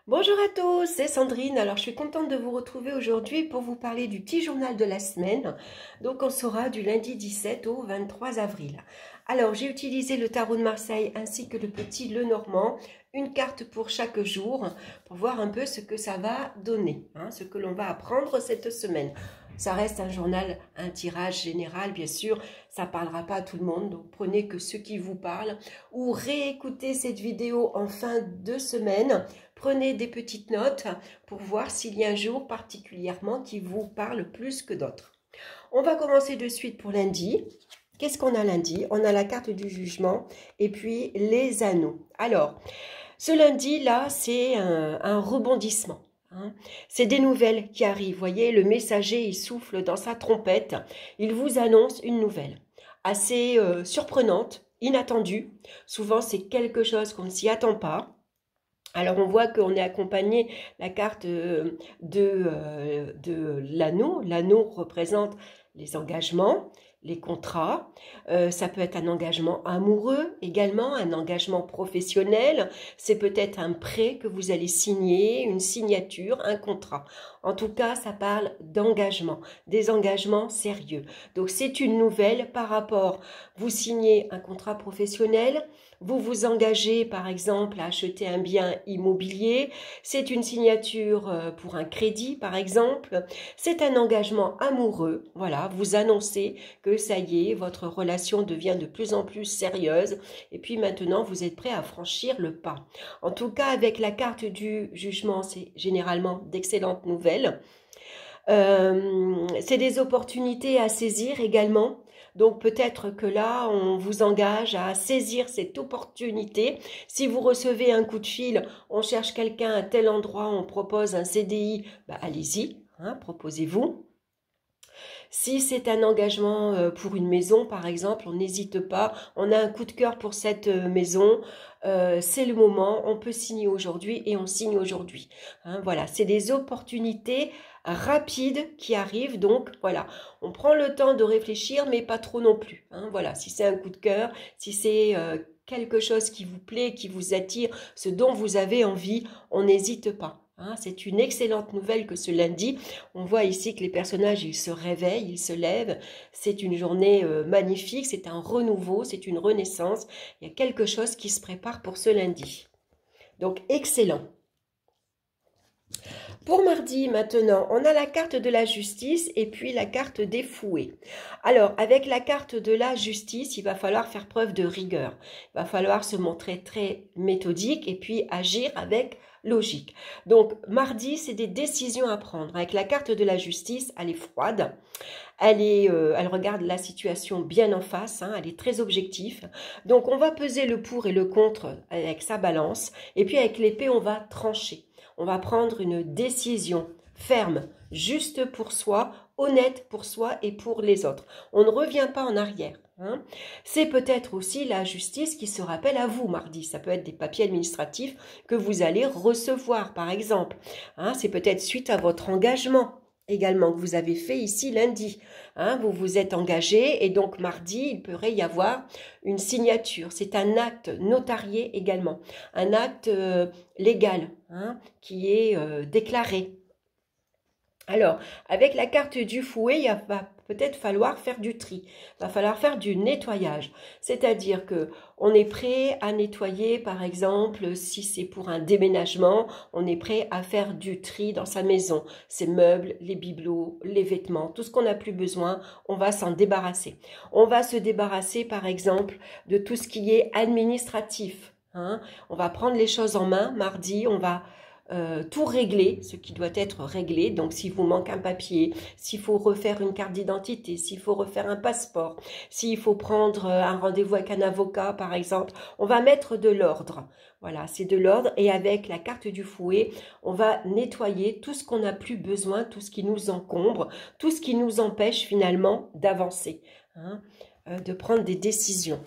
Bonjour à tous, c'est Sandrine. Alors, je suis contente de vous retrouver aujourd'hui pour vous parler du petit journal de la semaine. Donc, on sera du lundi 17 au 23 avril. Alors, j'ai utilisé le tarot de Marseille ainsi que le petit Lenormand, une carte pour chaque jour, pour voir un peu ce que ça va donner, ce que l'on va apprendre cette semaine. Ça reste un journal, un tirage général, bien sûr, ça ne parlera pas à tout le monde, donc prenez que ceux qui vous parlent ou réécoutez cette vidéo en fin de semaine. Prenez des petites notes pour voir s'il y a un jour particulièrement qui vous parle plus que d'autres. On va commencer de suite pour lundi. Qu'est-ce qu'on a lundi? On a la carte du jugement et puis les anneaux. Alors, ce lundi-là, c'est un rebondissement. C'est des nouvelles qui arrivent. Vous voyez, le messager, il souffle dans sa trompette. Il vous annonce une nouvelle assez surprenante, inattendue. Souvent, c'est quelque chose qu'on ne s'y attend pas. Alors, on voit qu'on est accompagné, la carte de l'anneau. L'anneau représente les engagements, les contrats. Ça peut être un engagement amoureux également, un engagement professionnel. C'est peut-être un prêt que vous allez signer, une signature, un contrat. En tout cas, ça parle d'engagement, des engagements sérieux. Donc, c'est une nouvelle par rapport, vous signez un contrat professionnel, vous vous engagez par exemple à acheter un bien immobilier, c'est une signature pour un crédit par exemple, c'est un engagement amoureux, voilà, vous annoncez que ça y est, votre relation devient de plus en plus sérieuse et puis maintenant vous êtes prêt à franchir le pas. En tout cas avec la carte du jugement, c'est généralement d'excellentes nouvelles. C'est des opportunités à saisir également. Donc peut-être que là, on vous engage à saisir cette opportunité. Si vous recevez un coup de fil, on cherche quelqu'un à tel endroit, on propose un CDI, allez-y, proposez-vous. Si c'est un engagement pour une maison, par exemple, on n'hésite pas. On a un coup de cœur pour cette maison. C'est le moment. On peut signer aujourd'hui et on signe aujourd'hui. Voilà, c'est des opportunités rapides qui arrivent. Donc, voilà, on prend le temps de réfléchir, mais pas trop non plus. Voilà, si c'est un coup de cœur, si c'est quelque chose qui vous plaît, qui vous attire, ce dont vous avez envie, on n'hésite pas. C'est une excellente nouvelle que ce lundi, on voit ici que les personnages, ils se réveillent, ils se lèvent. C'est une journée magnifique, c'est un renouveau, c'est une renaissance. Il y a quelque chose qui se prépare pour ce lundi. Donc, excellent. Pour mardi, maintenant, on a la carte de la justice et puis la carte des fouets. Alors, avec la carte de la justice, il va falloir faire preuve de rigueur. Il va falloir se montrer très méthodique et puis agir avec logique. Donc, mardi, c'est des décisions à prendre. Avec la carte de la justice, elle est froide. Elle regarde la situation bien en face, elle est très objective. Donc, on va peser le pour et le contre avec sa balance. Et puis, avec l'épée, on va trancher. On va prendre une décision ferme, juste pour soi, honnête pour soi et pour les autres. On ne revient pas en arrière. C'est peut-être aussi la justice qui se rappelle à vous mardi. Ça peut être des papiers administratifs que vous allez recevoir, par exemple. C'est peut-être suite à votre engagement également que vous avez fait ici lundi. Vous vous êtes engagé et donc mardi, il pourrait y avoir une signature. C'est un acte notarié également, un acte légal qui est déclaré. Alors, avec la carte du fouet, il va peut-être falloir faire du tri. Il va falloir faire du nettoyage. C'est-à-dire que on est prêt à nettoyer, par exemple, si c'est pour un déménagement, on est prêt à faire du tri dans sa maison. Ses meubles, les bibelots, les vêtements, tout ce qu'on n'a plus besoin, on va s'en débarrasser. On va se débarrasser, par exemple, de tout ce qui est administratif. On va prendre les choses en main. Mardi, on va tout régler, ce qui doit être réglé. Donc, s'il vous manque un papier, s'il faut refaire une carte d'identité, s'il faut refaire un passeport, s'il faut prendre un rendez-vous avec un avocat, par exemple, on va mettre de l'ordre. Voilà, c'est de l'ordre. Et avec la carte du fouet, on va nettoyer tout ce qu'on n'a plus besoin, tout ce qui nous encombre, tout ce qui nous empêche finalement d'avancer, de prendre des décisions.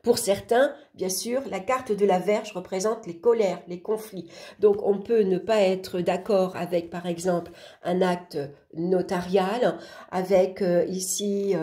Pour certains, bien sûr, la carte de la Vierge représente les colères, les conflits. Donc, on peut ne pas être d'accord avec, par exemple, un acte notarial, avec ici,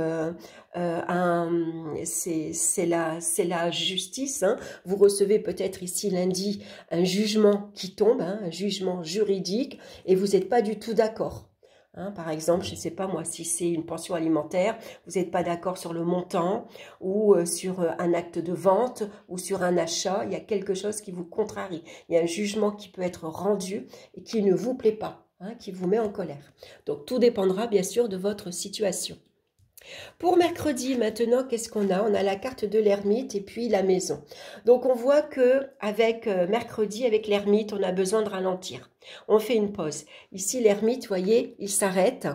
c'est la justice. Hein. Vous recevez peut-être ici lundi un jugement qui tombe, hein, un jugement juridique, et vous n'êtes pas du tout d'accord. Hein, par exemple, je ne sais pas moi, si c'est une pension alimentaire, vous n'êtes pas d'accord sur le montant ou sur un acte de vente ou sur un achat, il y a quelque chose qui vous contrarie. Il y a un jugement qui peut être rendu et qui ne vous plaît pas, hein, qui vous met en colère. Donc, tout dépendra bien sûr de votre situation. Pour mercredi, maintenant, qu'est-ce qu'on a? On a la carte de l'ermite et puis la maison. Donc, on voit que avec mercredi, avec l'ermite, on a besoin de ralentir. On fait une pause. Ici, l'ermite, vous voyez, il s'arrête.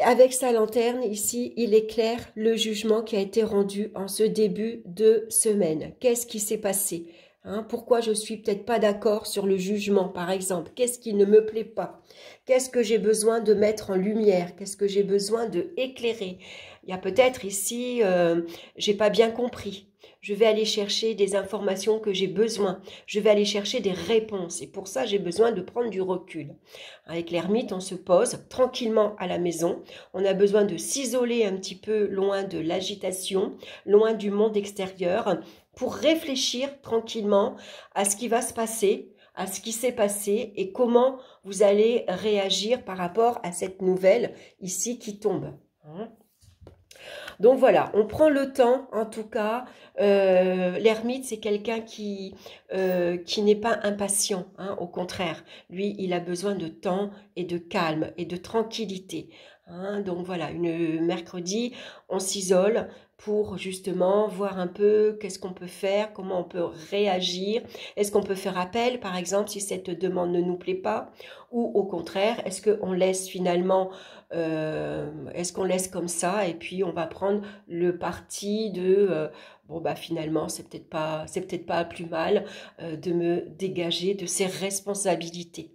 Avec sa lanterne, ici, il éclaire le jugement qui a été rendu en ce début de semaine. Qu'est-ce qui s'est passé? Hein, pourquoi je suis peut-être pas d'accord sur le jugement, par exemple? Qu'est-ce qui ne me plaît pas? Qu'est-ce que j'ai besoin de mettre en lumière? Qu'est-ce que j'ai besoin de éclairer? Il y a peut-être ici, j'ai pas bien compris. Je vais aller chercher des informations que j'ai besoin. Je vais aller chercher des réponses. Et pour ça, j'ai besoin de prendre du recul. Avec l'ermite, on se pose tranquillement à la maison. On a besoin de s'isoler un petit peu loin de l'agitation, loin du monde extérieur, pour réfléchir tranquillement à ce qui va se passer, à ce qui s'est passé et comment vous allez réagir par rapport à cette nouvelle ici qui tombe. Donc voilà, on prend le temps, en tout cas. L'ermite, c'est quelqu'un qui n'est pas impatient, hein, au contraire. Lui, il a besoin de temps et de calme et de tranquillité. Hein. Donc voilà, mercredi, on s'isole pour justement voir un peu qu'est-ce qu'on peut faire, comment on peut réagir. Est-ce qu'on peut faire appel, par exemple, si cette demande ne nous plaît pas? Ou au contraire, est-ce qu'on laisse finalement... est-ce qu'on laisse comme ça et puis on va prendre le parti de bon bah finalement c'est peut-être pas plus mal de me dégager de ces responsabilités.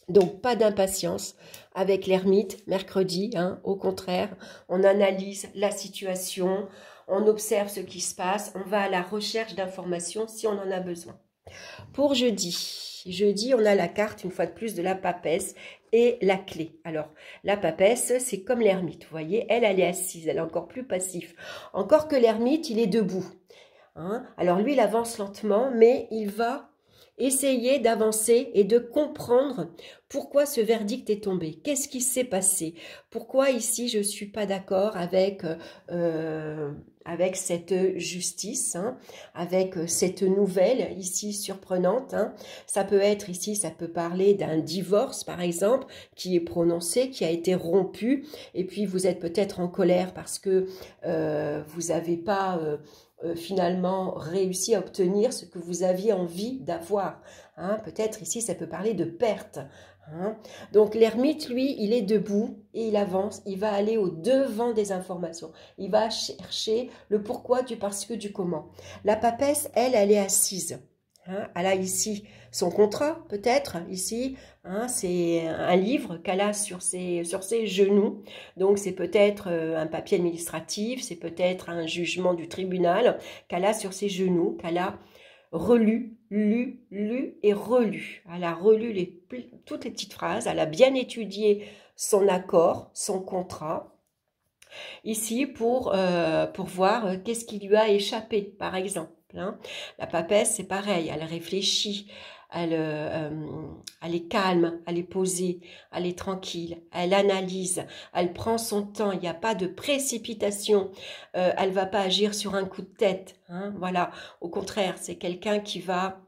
Donc pas d'impatience avec l'ermite mercredi, hein, au contraire, on analyse la situation, on observe ce qui se passe, on va à la recherche d'informations si on en a besoin. Pour jeudi, on a la carte, une fois de plus, de la papesse et la clé. Alors, la papesse, c'est comme l'ermite, vous voyez, elle est assise, elle est encore plus passive. Encore que l'ermite, il est debout. Hein. Alors, lui, il avance lentement, mais il va essayer d'avancer et de comprendre pourquoi ce verdict est tombé. Qu'est-ce qui s'est passé? Pourquoi ici, je ne suis pas d'accord avec cette justice, hein, avec cette nouvelle ici surprenante. Hein. Ça peut être ici, ça peut parler d'un divorce par exemple, qui est prononcé, qui a été rompu, et puis vous êtes peut-être en colère parce que vous n'avez pas... finalement réussi à obtenir ce que vous aviez envie d'avoir. Hein. Peut-être ici, ça peut parler de perte. Hein. Donc l'ermite, lui, il est debout et il avance, il va aller au devant des informations. Il va chercher le pourquoi du parce que du comment. La papesse, elle est assise. Hein. Elle a ici son contrat, peut-être, ici, hein, c'est un livre qu'elle a sur ses genoux. Donc, c'est peut-être un papier administratif, c'est peut-être un jugement du tribunal qu'elle a sur ses genoux, qu'elle a relu, lu et relu. Elle a relu toutes les petites phrases, elle a bien étudié son accord, son contrat. Ici, pour voir qu'est-ce qui lui a échappé, par exemple. Hein. La papesse, c'est pareil, elle réfléchit, elle est calme, elle est posée, elle est tranquille, elle analyse, elle prend son temps, il n'y a pas de précipitation, elle ne va pas agir sur un coup de tête. Hein. Voilà, au contraire, c'est quelqu'un qui va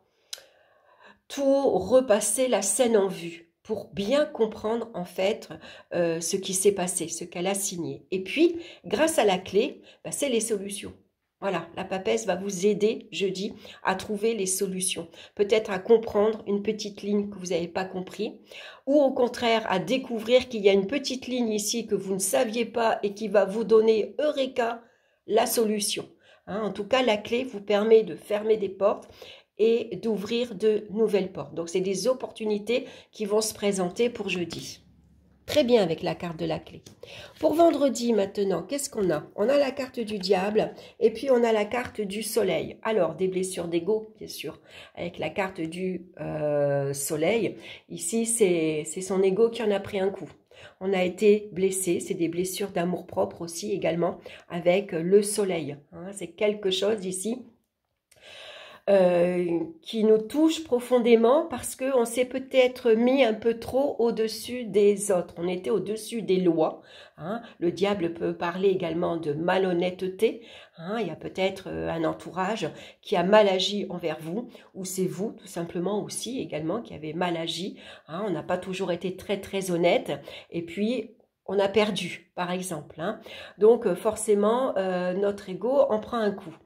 tout repasser la scène en vue pour bien comprendre en fait ce qui s'est passé, ce qu'elle a signé. Et puis, grâce à la clé, bah, c'est les solutions. Voilà, la papesse va vous aider jeudi à trouver les solutions. Peut-être à comprendre une petite ligne que vous n'avez pas compris, ou au contraire à découvrir qu'il y a une petite ligne ici que vous ne saviez pas et qui va vous donner, eureka, la solution. Hein, en tout cas, la clé vous permet de fermer des portes et d'ouvrir de nouvelles portes. Donc, c'est des opportunités qui vont se présenter pour jeudi. très bien avec la carte de la clé. Pour vendredi maintenant, qu'est-ce qu'on a? On a la carte du diable et puis on a la carte du soleil. Alors, des blessures d'ego, bien sûr, avec la carte du soleil. Ici, c'est son ego qui en a pris un coup. On a été blessé, c'est des blessures d'amour-propre aussi également avec le soleil. Hein, c'est quelque chose ici qui nous touche profondément parce qu'on s'est peut-être mis un peu trop au-dessus des autres. On était au-dessus des lois. Hein. Le diable peut parler également de malhonnêteté. Hein. Il y a peut-être un entourage qui a mal agi envers vous, ou c'est vous tout simplement aussi également qui avez mal agi. Hein. On n'a pas toujours été très très honnête. Et puis on a perdu, par exemple. Hein. Donc forcément, notre ego en prend un coup.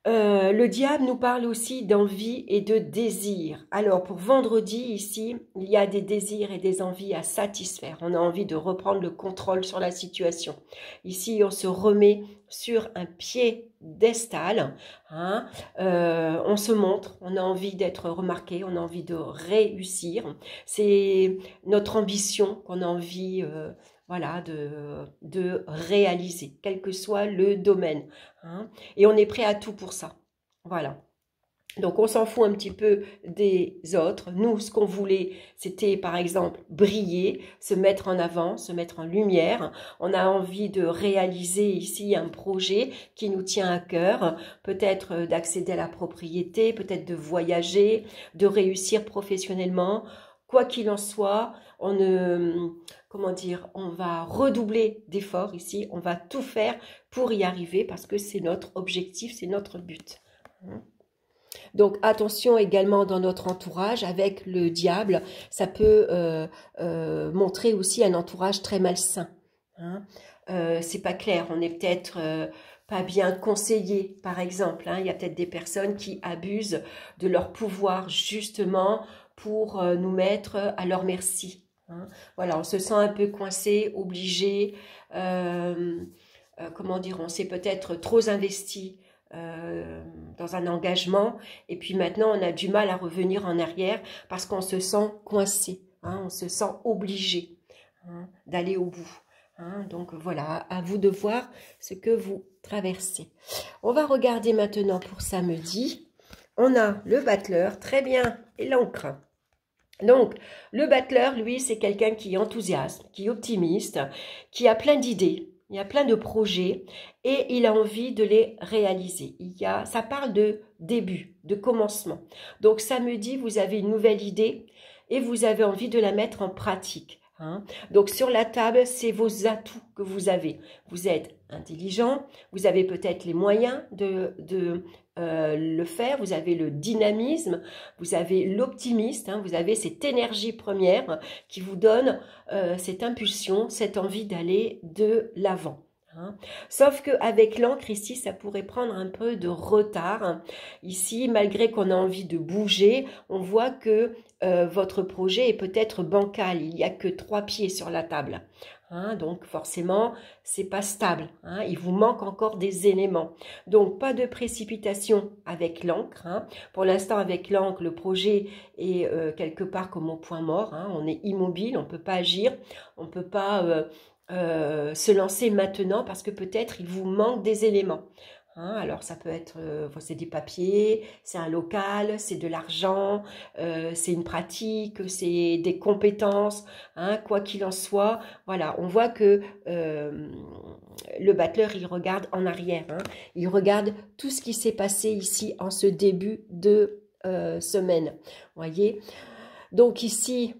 Le diable nous parle aussi d'envie et de désir. Alors pour vendredi ici, il y a des désirs et des envies à satisfaire. On a envie de reprendre le contrôle sur la situation. Ici, on se remet sur un piédestal. Hein. On se montre, on a envie d'être remarqué, on a envie de réussir. C'est notre ambition qu'on a envie voilà, de réaliser, quel que soit le domaine. Hein. Et on est prêt à tout pour ça. Voilà. Donc, on s'en fout un petit peu des autres. Nous, ce qu'on voulait, c'était, par exemple, briller, se mettre en avant, se mettre en lumière. On a envie de réaliser ici un projet qui nous tient à cœur, peut-être d'accéder à la propriété, peut-être de voyager, de réussir professionnellement. Quoi qu'il en soit, on va redoubler d'efforts ici, on va tout faire pour y arriver parce que c'est notre objectif, c'est notre but. Donc attention également dans notre entourage avec le diable, ça peut montrer aussi un entourage très malsain. Hein. C'est pas clair, on est peut-être pas bien conseillé par exemple. Hein. Il y a peut-être des personnes qui abusent de leur pouvoir justement pour nous mettre à leur merci. Hein. Voilà, on se sent un peu coincé, obligé, comment dire, on s'est peut-être trop investi dans un engagement et puis maintenant on a du mal à revenir en arrière parce qu'on se sent coincé, hein, on se sent obligé hein, d'aller au bout. Hein, donc voilà, à vous de voir ce que vous traversez. On va regarder maintenant pour samedi. On a le battleur, très bien, et l'encre. Donc, le battleur, lui, c'est quelqu'un qui est enthousiaste, qui est optimiste, qui a plein d'idées, il y a plein de projets et il a envie de les réaliser. Ça parle de début, de commencement. Donc, samedi, vous avez une nouvelle idée et vous avez envie de la mettre en pratique. Hein. Donc, sur la table, c'est vos atouts que vous avez. Vous êtes intelligent, vous avez peut-être les moyens de le faire, vous avez le dynamisme, vous avez l'optimisme, hein, vous avez cette énergie première qui vous donne cette impulsion, cette envie d'aller de l'avant. Hein. Sauf qu'avec l'encre ici, ça pourrait prendre un peu de retard. Ici, malgré qu'on a envie de bouger, on voit que votre projet est peut-être bancal, il n'y a que 3 pieds sur la table. Hein, donc forcément, c'est pas stable. Hein, il vous manque encore des éléments. Donc pas de précipitation avec l'encre. Hein. Pour l'instant, avec l'encre, le projet est quelque part comme au point mort. Hein, on est immobile, on peut pas agir, on peut pas se lancer maintenant parce que peut-être il vous manque des éléments. Hein, alors ça peut être, c'est des papiers, c'est un local, c'est de l'argent, c'est une pratique, c'est des compétences, hein, quoi qu'il en soit. Voilà, on voit que le battleur, il regarde en arrière, hein, il regarde tout ce qui s'est passé ici en ce début de semaine. Voyez, donc ici,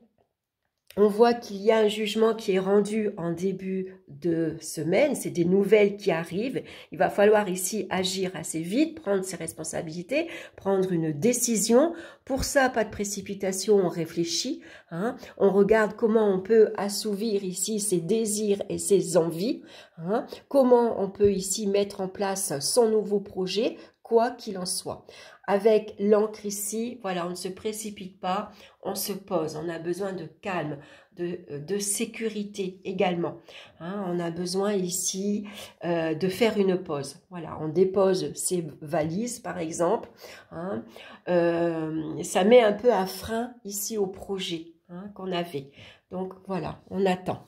on voit qu'il y a un jugement qui est rendu en début de semaine, c'est des nouvelles qui arrivent. Il va falloir ici agir assez vite, prendre ses responsabilités, prendre une décision. Pour ça, pas de précipitation, on réfléchit. Hein. On regarde comment on peut assouvir ici ses désirs et ses envies. Hein. Comment on peut ici mettre en place son nouveau projet, quoi qu'il en soit. Avec l'encre ici, voilà, on ne se précipite pas, on se pose, on a besoin de calme, de sécurité également. Hein, on a besoin ici de faire une pause. Voilà, on dépose ses valises par exemple. Hein, ça met un peu un frein ici au projet hein, qu'on avait. Donc voilà, on attend.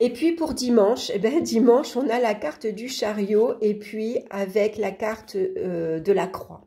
Et puis pour dimanche, eh ben, dimanche, on a la carte du chariot et puis avec la carte de la croix.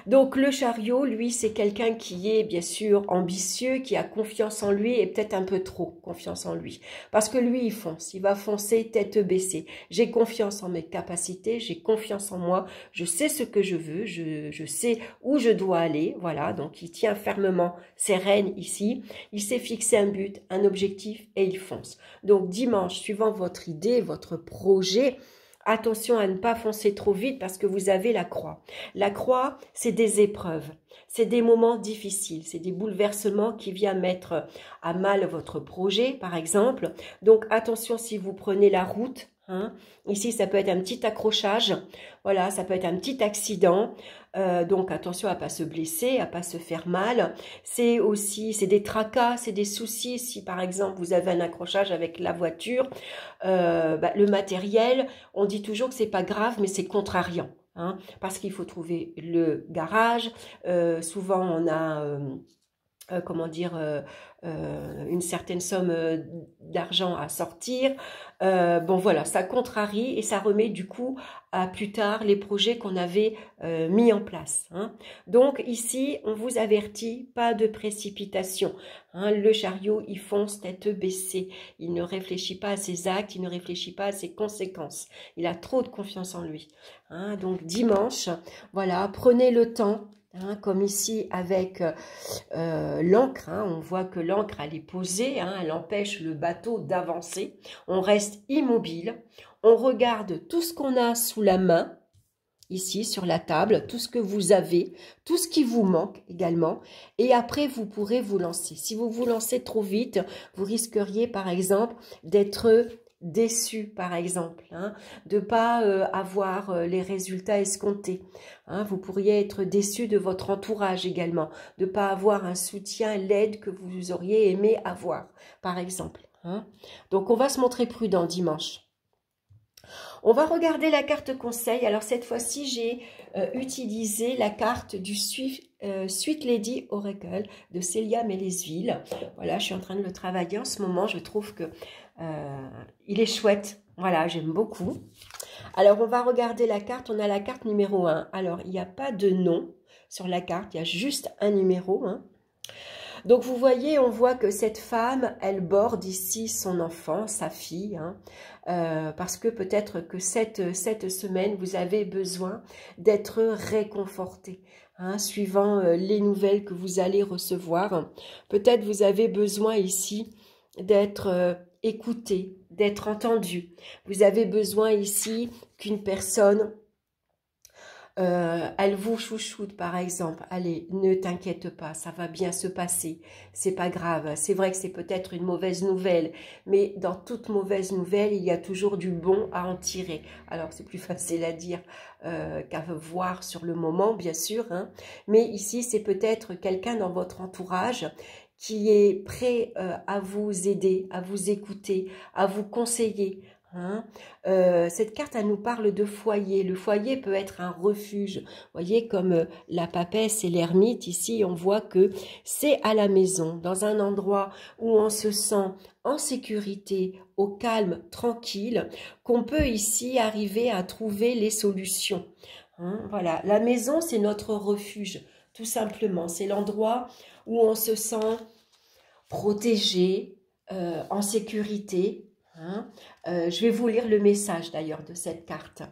Donc le chariot, lui, c'est quelqu'un qui est bien sûr ambitieux, qui a confiance en lui et peut-être un peu trop confiance en lui. Parce que lui, il fonce, il va foncer tête baissée. J'ai confiance en mes capacités, j'ai confiance en moi, je sais ce que je veux, je sais où je dois aller. Voilà, donc il tient fermement ses rênes ici. Il s'est fixé un but, un objectif et il fonce. Donc dimanche, suivant votre idée, votre projet, attention à ne pas foncer trop vite parce que vous avez la croix. La croix, c'est des épreuves, c'est des moments difficiles, c'est des bouleversements qui viennent mettre à mal votre projet, par exemple. Donc attention si vous prenez la route. Ici, ça peut être un petit accrochage, voilà, ça peut être un petit accident. Donc attention à pas se blesser, à pas se faire mal. C'est des tracas, c'est des soucis. Si par exemple vous avez un accrochage avec la voiture, le matériel, on dit toujours que c'est pas grave, mais c'est contrariant. Parce qu'il faut trouver le garage. Souvent on a une certaine somme d'argent à sortir. Bon voilà, ça contrarie et ça remet du coup à plus tard les projets qu'on avait mis en place. Donc ici, on vous avertit, pas de précipitation. Le chariot, il fonce tête baissée. Il ne réfléchit pas à ses actes, il ne réfléchit pas à ses conséquences. Il a trop de confiance en lui. Donc dimanche, voilà, prenez le temps. Comme ici avec l'encre, on voit que l'encre elle est posée, elle empêche le bateau d'avancer. On reste immobile, on regarde tout ce qu'on a sous la main, ici sur la table, tout ce que vous avez, tout ce qui vous manque également, et après vous pourrez vous lancer. Si vous vous lancez trop vite, vous risqueriez par exemple d'être déçu par exemple, de pas avoir les résultats escomptés. Vous pourriez être déçu de votre entourage également, de pas avoir un soutien, l'aide que vous auriez aimé avoir par exemple. Donc on va se montrer prudent dimanche. On va regarder la carte conseil. Alors cette fois-ci, j'ai utilisé la carte du Sweet Lady Oracle de Célia Mélesville. Voilà, je suis en train de le travailler en ce moment. Je trouve que il est chouette. Voilà, j'aime beaucoup. Alors, on va regarder la carte. On a la carte numéro 1. Alors, il n'y a pas de nom sur la carte. Il y a juste un numéro. Donc, vous voyez, on voit que cette femme, elle borde ici son enfant, sa fille. Parce que peut-être que cette semaine, vous avez besoin d'être réconforté. Suivant les nouvelles que vous allez recevoir. Peut-être vous avez besoin ici d'être écouté, d'être entendu. Vous avez besoin ici qu'une personne, elle vous chouchoute par exemple. Allez, ne t'inquiète pas, ça va bien se passer. C'est pas grave. C'est vrai que c'est peut-être une mauvaise nouvelle, mais dans toute mauvaise nouvelle, il y a toujours du bon à en tirer. Alors c'est plus facile à dire qu'à voir sur le moment, bien sûr. Mais ici, c'est peut-être quelqu'un dans votre entourage qui est prêt à vous aider, à vous écouter, à vous conseiller. Cette carte, elle nous parle de foyer. Le foyer peut être un refuge. Vous voyez, comme la papesse et l'ermite, ici, on voit que c'est à la maison, dans un endroit où on se sent en sécurité, au calme, tranquille, qu'on peut ici arriver à trouver les solutions. Voilà, la maison, c'est notre refuge, tout simplement. C'est l'endroit où on se sent protégé, en sécurité. Je vais vous lire le message d'ailleurs de cette carte.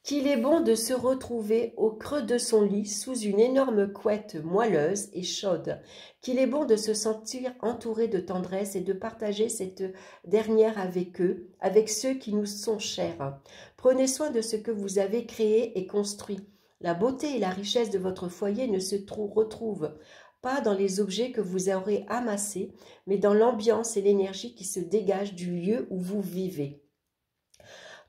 Qu'il est bon de se retrouver au creux de son lit sous une énorme couette moelleuse et chaude. Qu'il est bon de se sentir entouré de tendresse et de partager cette dernière avec eux, avec ceux qui nous sont chers. Prenez soin de ce que vous avez créé et construit. La beauté et la richesse de votre foyer ne se retrouvent pas dans les objets que vous aurez amassés, mais dans l'ambiance et l'énergie qui se dégagent du lieu où vous vivez.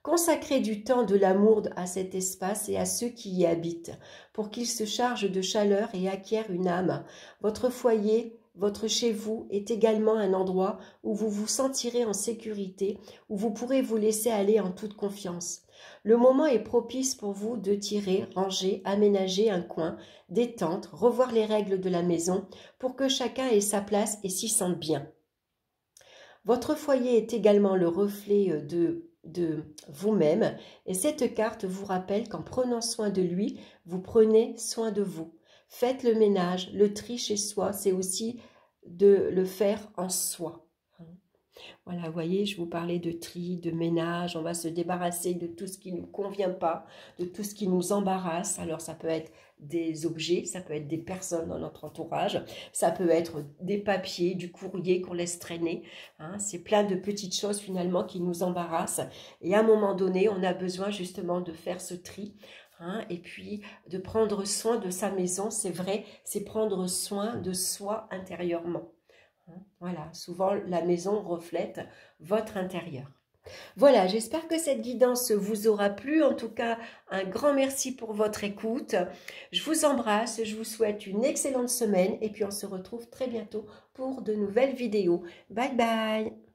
Consacrez du temps de l'amour à cet espace et à ceux qui y habitent, pour qu'ils se chargent de chaleur et acquièrent une âme. Votre foyer, votre chez vous, est également un endroit où vous vous sentirez en sécurité, où vous pourrez vous laisser aller en toute confiance. Le moment est propice pour vous de tirer, ranger, aménager un coin, détente, revoir les règles de la maison pour que chacun ait sa place et s'y sente bien. Votre foyer est également le reflet de vous-même et cette carte vous rappelle qu'en prenant soin de lui, vous prenez soin de vous. Faites le ménage, le tri chez soi, c'est aussi de le faire en soi. Voilà, vous voyez, je vous parlais de tri, de ménage, on va se débarrasser de tout ce qui ne nous convient pas, de tout ce qui nous embarrasse. Alors ça peut être des objets, ça peut être des personnes dans notre entourage, ça peut être des papiers, du courrier qu'on laisse traîner. Hein, c'est plein de petites choses finalement qui nous embarrassent. Et à un moment donné, on a besoin justement de faire ce tri. Hein, et puis de prendre soin de sa maison, c'est vrai, c'est prendre soin de soi intérieurement. Voilà, souvent la maison reflète votre intérieur. Voilà, j'espère que cette guidance vous aura plu. En tout cas, un grand merci pour votre écoute. Je vous embrasse, je vous souhaite une excellente semaine et puis on se retrouve très bientôt pour de nouvelles vidéos. Bye bye!